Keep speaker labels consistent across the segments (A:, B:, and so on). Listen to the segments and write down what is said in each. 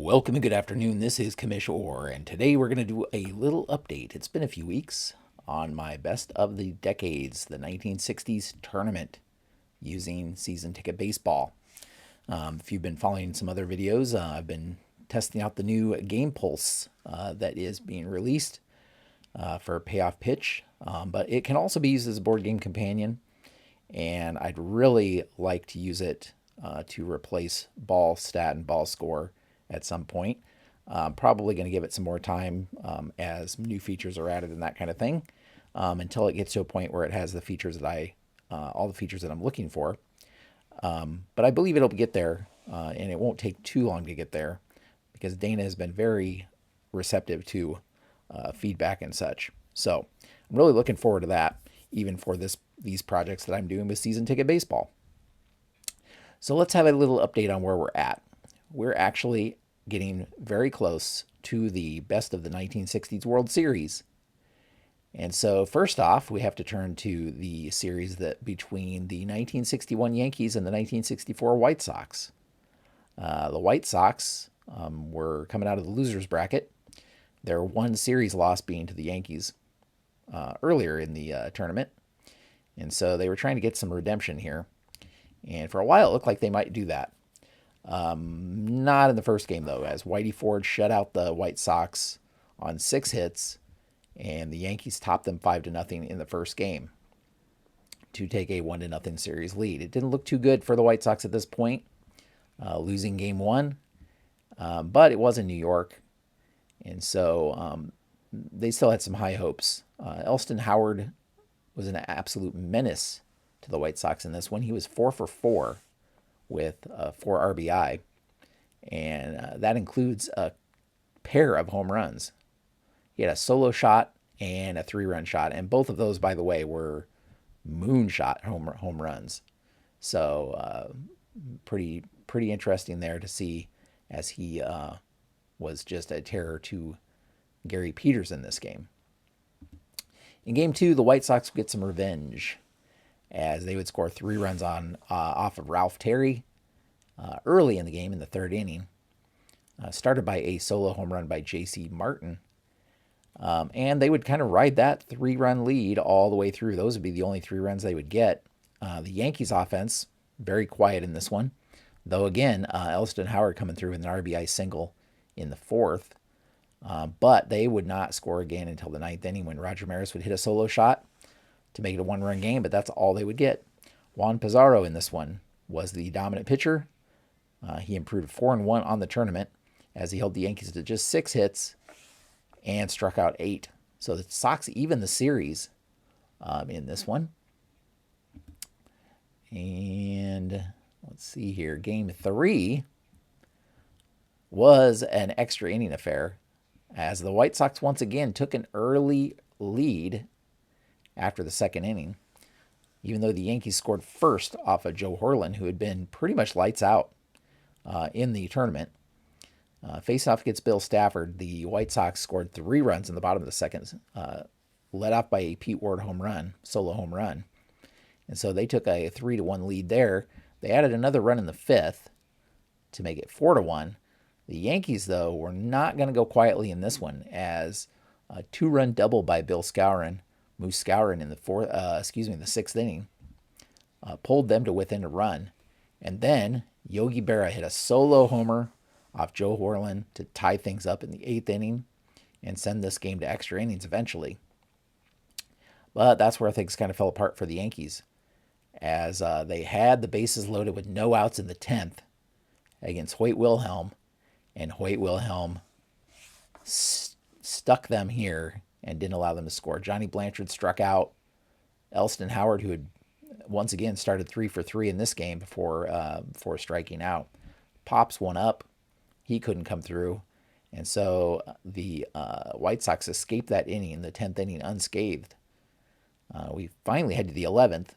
A: Welcome and good afternoon. This is Commish Orr, and today we're going to do a little update. It's been a few weeks on my best of the decades, the 1960s tournament using season ticket baseball. If you've been following some other videos, I've been testing out the new Game Pulse that is being released for Payoff Pitch, but it can also be used as a board game companion, and I'd really like to use it to replace Ball Stat and Ball Score at some point. Probably going to give it some more time as new features are added and that kind of thing, until it gets to a point where it has the features that all the features that I'm looking for. But I believe it'll get there, and it won't take too long to get there because Dana has been very receptive to feedback and such. So I'm really looking forward to that, even for these projects that I'm doing with season ticket baseball. So let's have a little update on where we're at. We're actually getting very close to the best of the 1960s World Series. And so first off, we have to turn to the series that between the 1961 Yankees and the 1964 White Sox. The White Sox were coming out of the losers bracket. Their one series loss being to the Yankees earlier in the tournament. And so they were trying to get some redemption here. And for a while, it looked like they might do that. Not in the first game, though, as Whitey Ford shut out the White Sox on 6 hits, and the Yankees topped them 5-0 in the first game to take a 1-0 series lead. It didn't look too good for the White Sox at this point, losing game 1, but it was in New York, and so they still had some high hopes. Elston Howard was an absolute menace to the White Sox in this one. He was 4 for 4 with 4 RBI, and that includes a pair of home runs. He had a solo shot and a 3-run shot, and both of those, by the way, were moonshot home runs. So pretty interesting there to see, as he was just a terror to Gary Peters in this game. In game 2, the White Sox get some revenge, as they would score 3 runs off of Ralph Terry early in the game in the 3rd inning, started by a solo home run by J.C. Martin. And they would kind of ride that 3-run lead all the way through. Those would be the only 3 runs they would get. The Yankees offense, very quiet in this one, though again, Elston Howard coming through with an RBI single in the 4th. But they would not score again until the 9th inning, when Roger Maris would hit a solo shot to make it a 1-run game, but that's all they would get. Juan Pizarro in this one was the dominant pitcher. He improved 4-1 on the tournament, as he held the Yankees to just 6 hits and struck out 8. So the Sox even the series in this one. And let's see here. Game 3 was an extra inning affair, as the White Sox once again took an early lead after the 2nd inning, even though the Yankees scored first off of Joe Horlen, who had been pretty much lights out in the tournament. Face-off gets Bill Stafford. The White Sox scored 3 runs in the bottom of the 2nd, led off by a Pete Ward solo home run. And so they took a 3-1 lead there. They added another run in the 5th to make it 4-1. The Yankees, though, were not going to go quietly in this one, as a 2-run double by Bill Moose Skowron in the 6th inning, pulled them to within a run. And then Yogi Berra hit a solo homer off Joe Horlen to tie things up in the 8th inning and send this game to extra innings eventually. But that's where things kind of fell apart for the Yankees, as they had the bases loaded with no outs in the 10th against Hoyt Wilhelm, and Hoyt Wilhelm stuck them here and didn't allow them to score. Johnny Blanchard struck out. Elston Howard, who had once again started 3 for 3 in this game before striking out. Pops one up. He couldn't come through. And so the White Sox escaped that inning, the 10th inning, unscathed. We finally head to the 11th,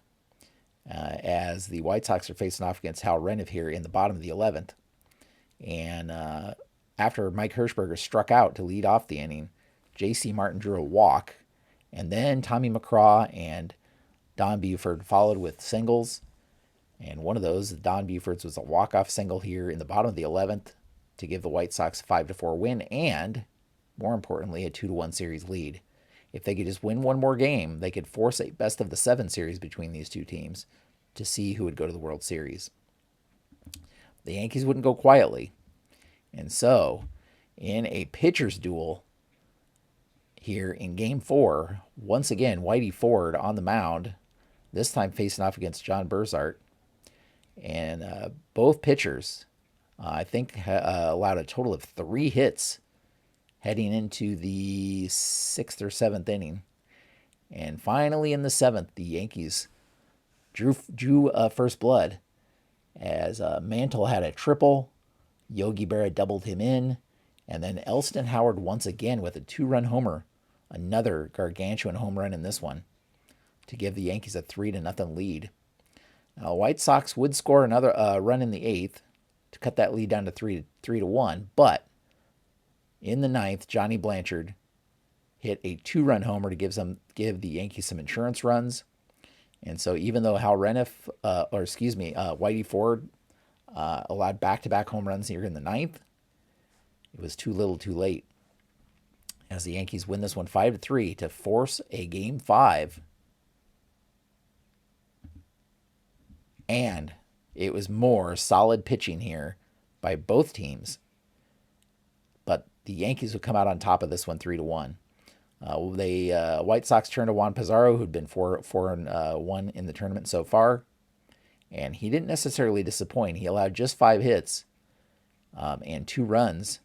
A: as the White Sox are facing off against Hal Reniff here in the bottom of the 11th. And after Mike Hirschberger struck out to lead off the inning, J.C. Martin drew a walk, and then Tommy McCraw and Don Buford followed with singles. And one of those, Don Buford's, was a walk-off single here in the bottom of the 11th to give the White Sox a 5-4 win and, more importantly, a 2-1 series lead. If they could just win one more game, they could force a best of the 7 series between these two teams to see who would go to the World Series. The Yankees wouldn't go quietly. And so, in a pitcher's duel here in Game 4, once again, Whitey Ford on the mound, this time facing off against John Berzart. And both pitchers, I think, allowed a total of 3 hits heading into the 6th or 7th inning. And finally, in the 7th, the Yankees drew first blood as Mantle had a triple, Yogi Berra doubled him in, and then Elston Howard once again with a 2-run homer, another gargantuan home run in this one, to give the Yankees a 3-0 lead. Now, White Sox would score another run in the 8th to cut that lead down to 3-1, but in the 9th, Johnny Blanchard hit a 2-run homer to give the Yankees some insurance runs. And so even though Whitey Ford allowed back-to-back home runs here in the 9th, it was too little too late, as the Yankees win this one 5-3 to force a Game 5. And it was more solid pitching here by both teams. But the Yankees would come out on top of this one 3-1. White Sox turned to Juan Pizarro, who'd been 4-1 in the tournament so far. And he didn't necessarily disappoint. He allowed just 5 hits and 2 runs.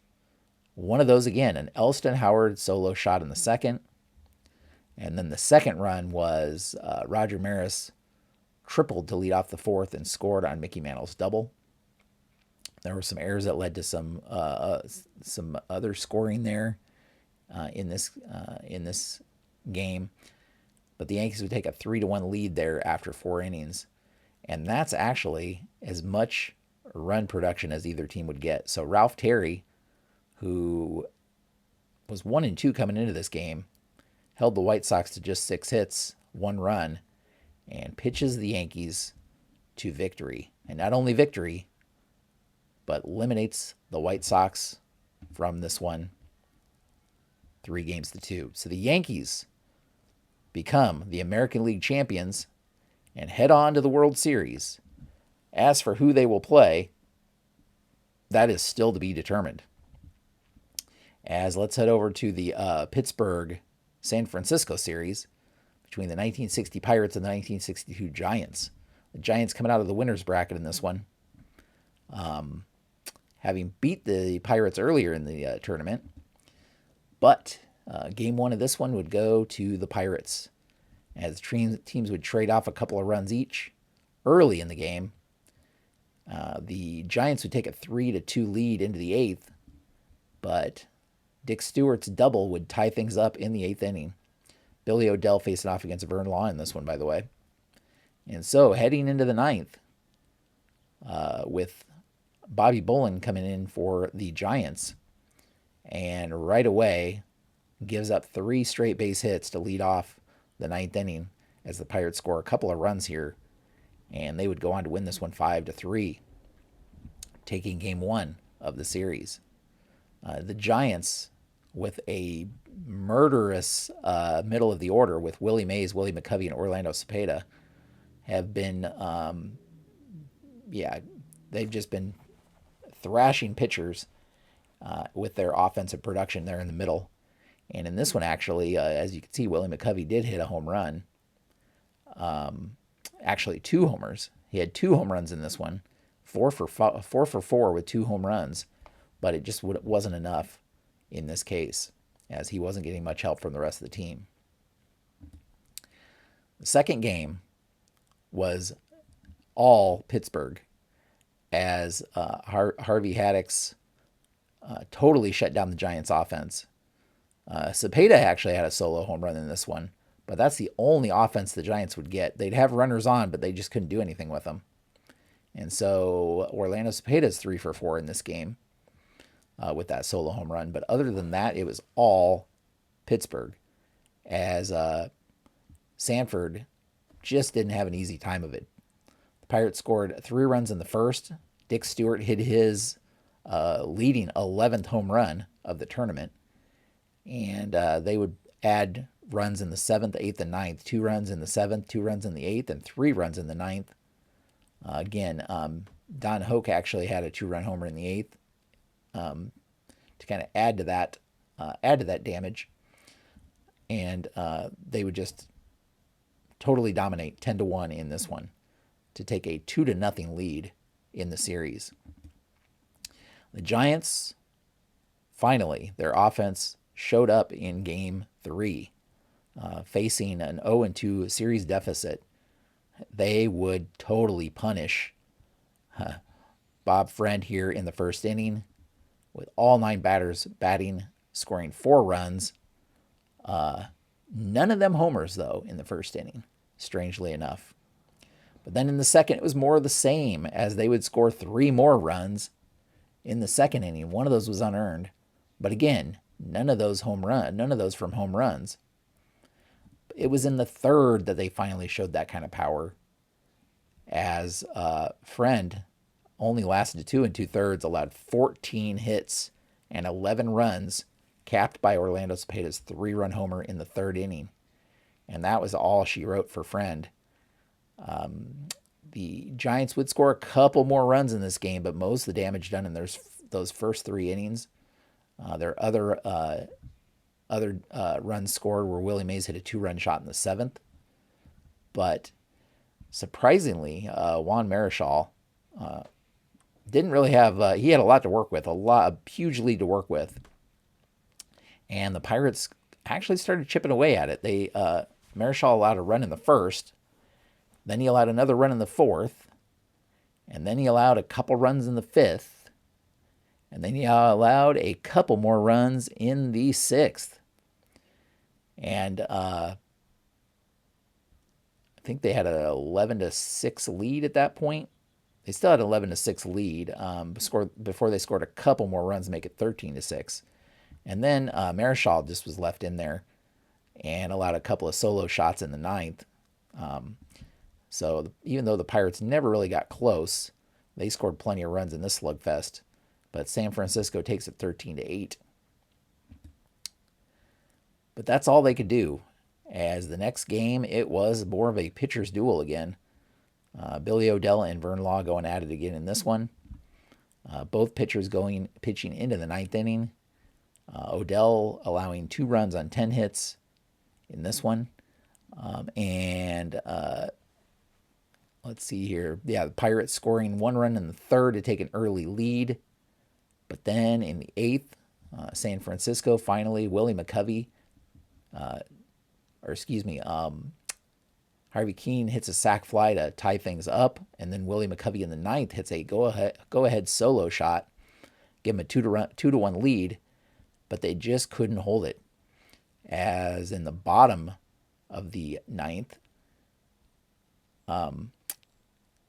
A: One of those, again, an Elston Howard solo shot in the 2nd. And then the 2nd run was Roger Maris tripled to lead off the 4th and scored on Mickey Mantle's double. There were some errors that led to some other scoring there in this game. But the Yankees would take a 3-1 lead there after 4 innings. And that's actually as much run production as either team would get. So Ralph Terry, who was 1-2 coming into this game, held the White Sox to just 6 hits, 1 run, and pitches the Yankees to victory. And not only victory, but eliminates the White Sox from this one 3-2. So the Yankees become the American League champions and head on to the World Series. As for who they will play, that is still to be determined. As let's head over to the Pittsburgh-San Francisco series between the 1960 Pirates and the 1962 Giants. The Giants coming out of the winner's bracket in this one, having beat the Pirates earlier in the tournament. But Game 1 of this one would go to the Pirates, as teams would trade off a couple of runs each early in the game. The Giants would take a 3-2 lead into the 8th, but Dick Stewart's double would tie things up in the 8th inning. Billy O'Dell facing off against Vern Law in this one, by the way. And so heading into the 9th, with Bobby Bolin coming in for the Giants, and right away gives up 3 straight base hits to lead off the 9th inning as the Pirates score a couple of runs here, and they would go on to win this one 5-3, taking Game 1 of the series. The Giants, with a murderous middle of the order with Willie Mays, Willie McCovey, and Orlando Cepeda, have been, they've just been thrashing pitchers with their offensive production there in the middle. And in this one, actually, as you can see, Willie McCovey did hit a home run. Actually, 2 homers. He had 2 home runs in this one, 4 for 4 with 2 home runs, but it just wasn't enough in this case, as he wasn't getting much help from the rest of the team. The second game was all Pittsburgh, as Harvey Haddix totally shut down the Giants' offense. Cepeda actually had a solo home run in this one, but that's the only offense the Giants would get. They'd have runners on, but they just couldn't do anything with them. And so Orlando Cepeda's 3 for 4 in this game with that solo home run. But other than that, it was all Pittsburgh, as Sanford just didn't have an easy time of it. The Pirates scored 3 runs in the first. Dick Stewart hit his leading 11th home run of the tournament. And they would add runs in the 7th, 8th, and 9th. 2 runs in the 7th, 2 runs in the 8th, and 3 runs in the 9th. Again, Don Hoke actually had a 2-run homer in the 8th to kind of add to that damage. And they would just totally dominate 10-1 in this one to take a 2-0 lead in the series. The Giants, finally, their offense showed up in Game 3, facing an 0-2 series deficit. They would totally punish Bob Friend here in the first inning with all 9 batters batting, scoring 4 runs. None of them homers, though, in the first inning, strangely enough. But then in the second, it was more of the same, as they would score 3 more runs in the second inning. One of those was unearned. But again, none of those from home runs. It was in the third that they finally showed that kind of power, as Friend only lasted 2 2/3, allowed 14 hits and 11 runs, capped by Orlando Cepeda's 3-run homer in the third inning. And that was all she wrote for Friend. The Giants would score a couple more runs in this game, but most of the damage done in those first 3 innings. Their other runs scored were Willie Mays hit a 2-run shot in the 7th. But surprisingly, Juan Marichal didn't really have, he had a lot to work with, a huge lead to work with. And the Pirates actually started chipping away at it. Marichal allowed a run in the first, then he allowed another run in the 4th, and then he allowed a couple runs in the 5th, and then he allowed a couple more runs in the 6th. And I think they had an 11-6 lead at that point. They still had an 11-6 lead before they scored a couple more runs to make it 13-6. And then Marichal just was left in there and allowed a couple of solo shots in the 9th. So even though the Pirates never really got close, they scored plenty of runs in this slugfest. But San Francisco takes it 13-8. But that's all they could do. As the next game, it was more of a pitcher's duel again. Billy O'Dell and Vern Law going at it again in this one. Both pitchers pitching into the 9th inning. O'Dell allowing 2 runs on 10 hits in this one. Let's see here. Yeah, the Pirates scoring 1 run in the 3rd to take an early lead. But then in the 8th, San Francisco finally, Willie McCovey, Harvey Keene hits a sac fly to tie things up. And then Willie McCovey in the 9th hits a go-ahead solo shot, give him a 2-1 lead. But they just couldn't hold it. As in the bottom of the 9th,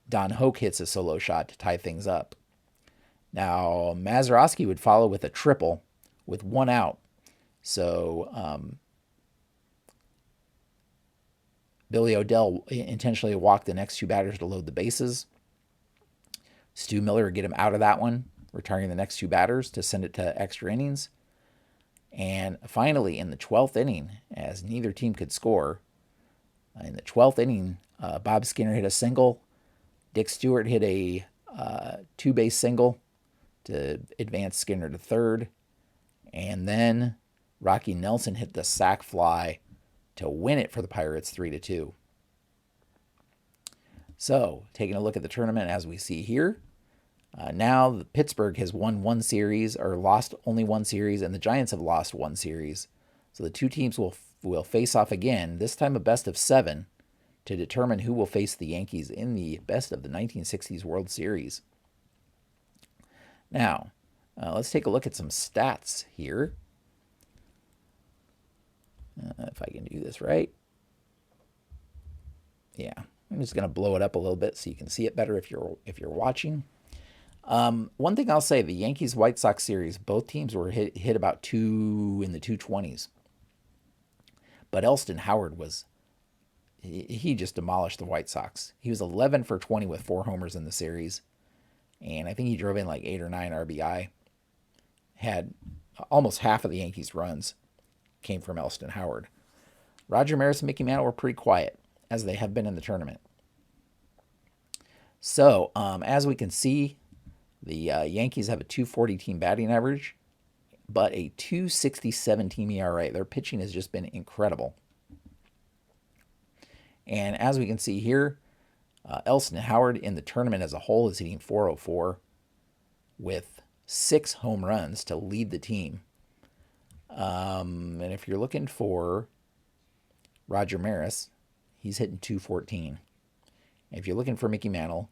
A: Don Hoke hits a solo shot to tie things up. Now, Mazeroski would follow with a triple with 1 out. So Billy O'Dell intentionally walked the next 2 batters to load the bases. Stu Miller would get him out of that one, retiring the next 2 batters to send it to extra innings. And finally, in the 12th inning, as neither team could score, in the 12th inning, Bob Skinner hit a single. Dick Stewart hit a 2-base single to advance Skinner to 3rd. And then Rocky Nelson hit the sac fly to win it for the Pirates 3-2. So, taking a look at the tournament as we see here. Now, Pittsburgh has won 1 series, or lost only 1 series, and the Giants have lost 1 series. So the 2 teams will face off again, this time a best of 7, to determine who will face the Yankees in the best of the 1960s World Series. Now, let's take a look at some stats here. If I can do this right. Yeah, I'm just going to blow it up a little bit so you can see it better if you're watching. One thing I'll say, the Yankees-White Sox series, both teams were hit about 2 in the 220s. But Elston Howard he just demolished the White Sox. He was 11 for 20 with 4 homers in the series. And I think he drove in like 8 or 9 RBI. Had almost half of the Yankees' runs came from Elston Howard. Roger Maris and Mickey Mantle were pretty quiet, as they have been in the tournament. So, as we can see, the Yankees have a 240 team batting average, but a 267 team ERA. Their pitching has just been incredible. And as we can see here, Elston Howard in the tournament as a whole is hitting 404 with 6 home runs to lead the team. And if you're looking for Roger Maris, he's hitting 214. If you're looking for Mickey Mantle,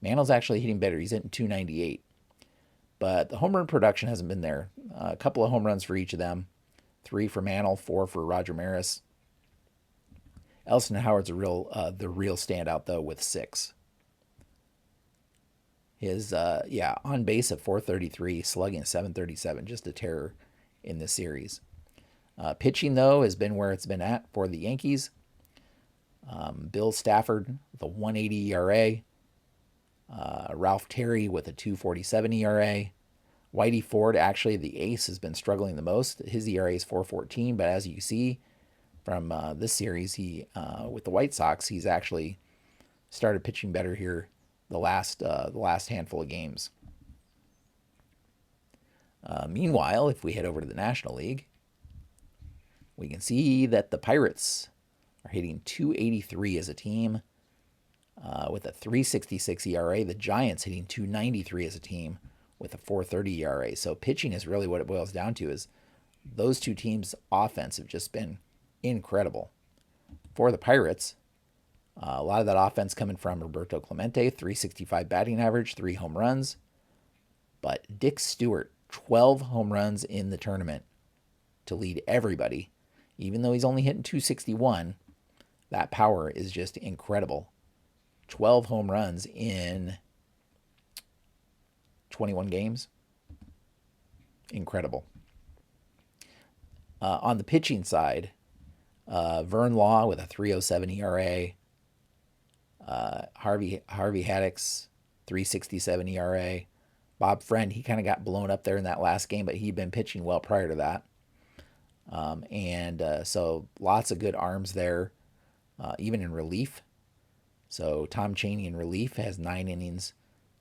A: Mantle's actually hitting better. He's hitting 298. But the home run production hasn't been there. A couple of home runs for each of them. 3 for Mantle, 4 for Roger Maris. Elston Howard's the real standout, though, with 6. His, on base at 433, slugging at 737, just a terror in this series. Pitching, though, has been where it's been at for the Yankees. Bill Stafford with a 180 ERA. Ralph Terry with a 247 ERA. Whitey Ford, actually the ace, has been struggling the most. His ERA is 414, but as you see from this series, he with the White Sox, he's actually started pitching better here the last handful of games. Meanwhile, if we head over to the National League, we can see that the Pirates are hitting 283 as a team with a 366 ERA. The Giants hitting 293 as a team with a 430 ERA. So pitching is really what it boils down to, is those two teams' offense have just been incredible. For the Pirates, a lot of that offense coming from Roberto Clemente, 365 batting average, 3 home runs. But Dick Stewart, 12 home runs in the tournament to lead everybody. Even though he's only hitting 261, that power is just incredible. 12 home runs in 21 games. Incredible. On the pitching side, Vern Law with a 307 ERA. Harvey Haddix, 367 ERA. Bob Friend, he kind of got blown up there in that last game, but he'd been pitching well prior to that. So lots of good arms there, even in relief. So Tom Chaney in relief has 9 innings,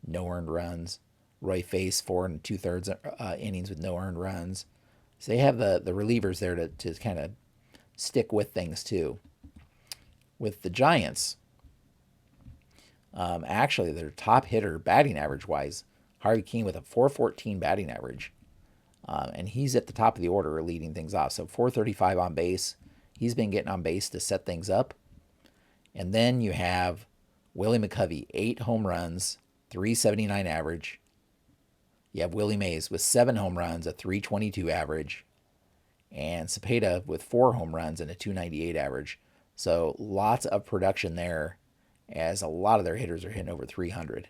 A: no earned runs. Roy Face, 4 2/3 innings with no earned runs. So they have the relievers there to kind of stick with things too. With the Giants, actually their top hitter batting average wise, Harvey Keene with a 414 batting average. And he's at the top of the order leading things off. So 435 on base. He's been getting on base to set things up. And then you have Willie McCovey, 8 home runs, 379 average. You have Willie Mays with 7 home runs, a 322 average. And Cepeda with 4 home runs and a 298 average. So lots of production there, as a lot of their hitters are hitting over 300.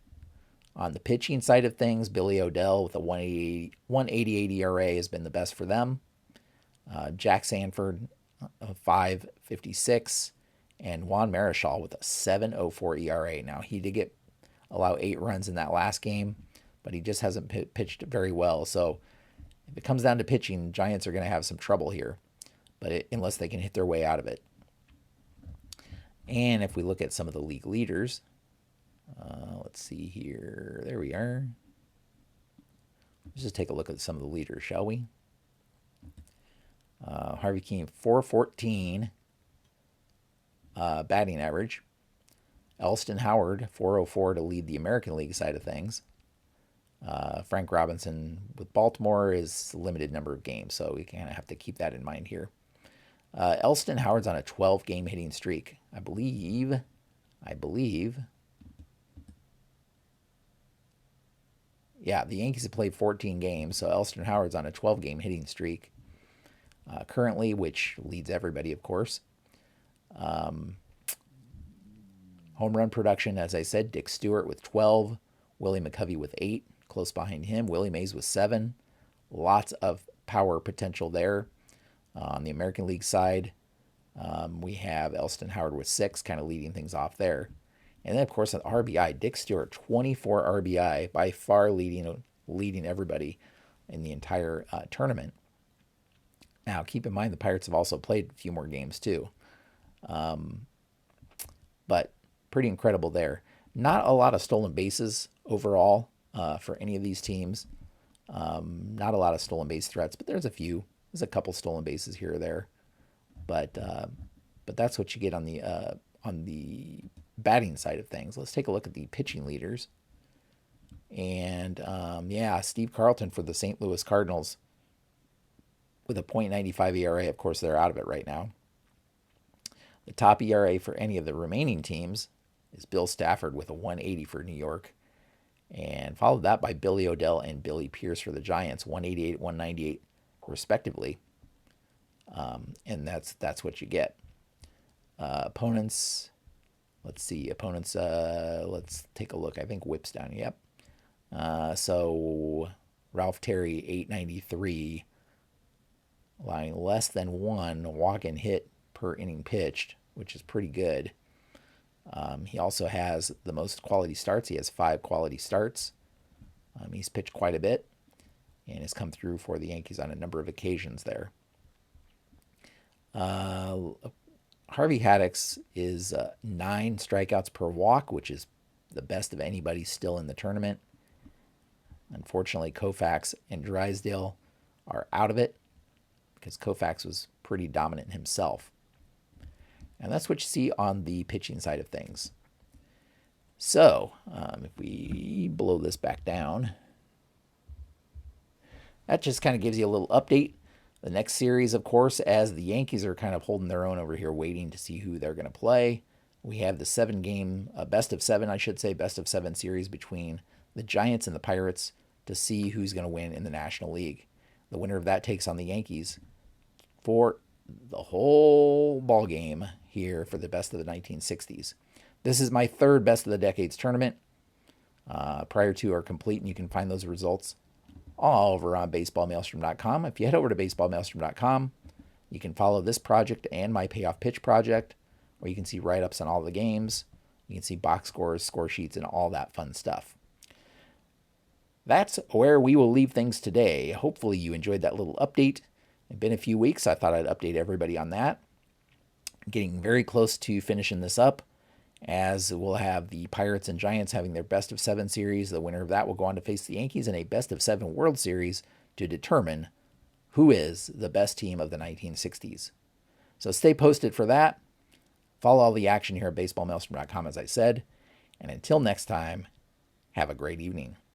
A: On the pitching side of things, Billy Odell with a 188 ERA has been the best for them. Jack Sanford, 556. And Juan Marichal with a 704 ERA. Now, he did allow 8 runs in that last game, but he just hasn't pitched very well. So if it comes down to pitching, Giants are going to have some trouble here, unless they can hit their way out of it. And if we look at some of the league leaders, let's see here. There we are. Let's just take a look at some of the leaders, shall we? Harvey Keene, 414 batting average. Elston Howard, 404 to lead the American League side of things. Frank Robinson with Baltimore is limited number of games, so we kind of have to keep that in mind here. Elston Howard's on a 12-game hitting streak. I believe. Yeah, the Yankees have played 14 games, so Elston Howard's on a 12-game hitting streak currently, which leads everybody, of course. Home run production, as I said, Dick Stewart with 12, Willie McCovey with 8, close behind him. Willie Mays with 7. Lots of power potential there. On the American League side, we have Elston Howard with 6, kind of leading things off there. And then, of course, an RBI. Dick Stewart, 24 RBI, by far leading everybody in the entire tournament. Now, keep in mind, the Pirates have also played a few more games, too. But pretty incredible there. Not a lot of stolen bases overall for any of these teams. Not a lot of stolen base threats, but there's a few. There's a couple stolen bases here or there. But that's what you get on the batting side of things. Let's take a look at the pitching leaders. And Steve Carlton for the St. Louis Cardinals with a .95 ERA. Of course, they're out of it right now. The top ERA for any of the remaining teams is Bill Stafford with a 180 for New York. And followed that by Billy Odell and Billy Pierce for the Giants, 188, 198 respectively. And that's what you get. Opponents, let's see. Let's take a look. I think Whip's down. Yep. So Ralph Terry, 893, allowing less than one walk and hit per inning pitched, which is pretty good. He also has the most quality starts. He has 5 quality starts. He's pitched quite a bit and has come through for the Yankees on a number of occasions there. Harvey Haddix is 9 strikeouts per walk, which is the best of anybody still in the tournament. Unfortunately, Koufax and Drysdale are out of it because Koufax was pretty dominant himself. And that's what you see on the pitching side of things. So, if we blow this back down, that just kind of gives you a little update. The next series, of course, as the Yankees are kind of holding their own over here, waiting to see who they're going to play. We have the 7-game, best of 7 series between the Giants and the Pirates to see who's going to win in the National League. The winner of that takes on the Yankees for the whole ball game here for the best of the 1960s. This is my 3rd best of the decades tournament. Prior to are complete, and you can find those results all over on baseballmaelstrom.com. If you head over to baseballmaelstrom.com, you can follow this project and my Payoff Pitch project, where you can see write-ups on all the games. You can see box scores, score sheets, and all that fun stuff. That's where we will leave things today. Hopefully you enjoyed that little update. It's been a few weeks. I thought I'd update everybody on that. Getting very close to finishing this up, as we'll have the Pirates and Giants having their best of 7 series. The winner of that will go on to face the Yankees in a best of 7 World Series to determine who is the best team of the 1960s. So stay posted for that. Follow all the action here at baseballmaelstrom.com, as I said. And until next time, have a great evening.